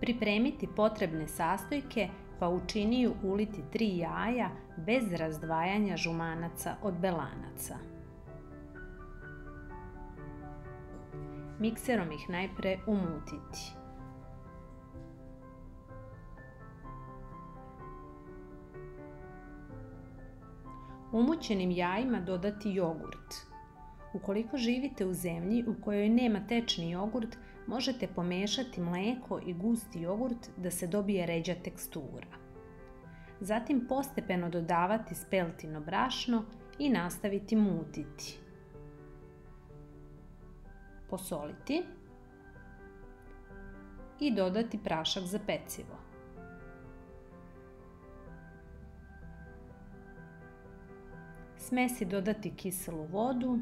Pripremiti potrebne sastojke pa u činiju uliti 3 jaja bez razdvajanja žumanaca od belanaca. Mikserom ih najpre umutiti. Umućenim jajima dodati jogurt. Ukoliko živite u zemlji u kojoj nema tečni jogurt, možete pomešati mleko i gusti jogurt da se dobije ređa tekstura. Zatim postepeno dodavati speltino brašno i nastaviti mutiti. Posoliti i dodati prašak za pecivo. Smesi dodati kiselu vodu,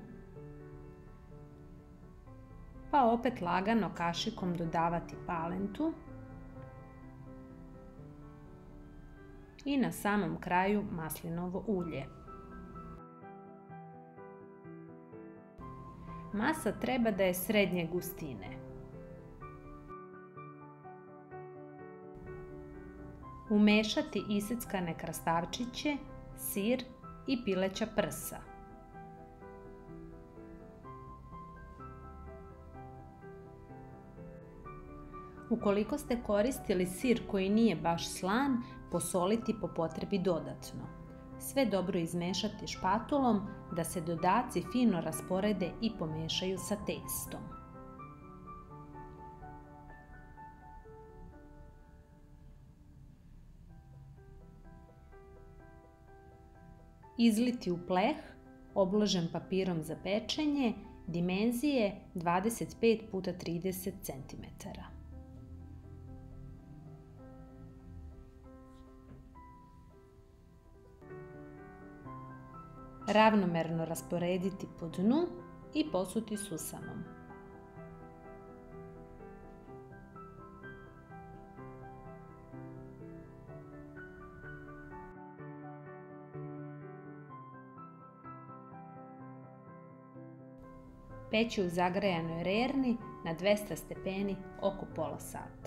pa opet lagano kašikom dodavati palentu i na samom kraju maslinovo ulje. Masa treba da je srednje gustine. Umešati iseckane krastavčiće, sir i pileća prsa. Ukoliko ste koristili sir koji nije baš slan, posoliti po potrebi dodatno. Sve dobro izmešati špatulom da se dodaci fino rasporede i pomešaju sa testom. Izliti u pleh, obložen papirom za pečenje, dimenzije 25 x 30 cm. Ravnomerno rasporediti po dnu i posuti susamom. Peći u zagrejanoj rerni na 200 stepeni oko pola sata.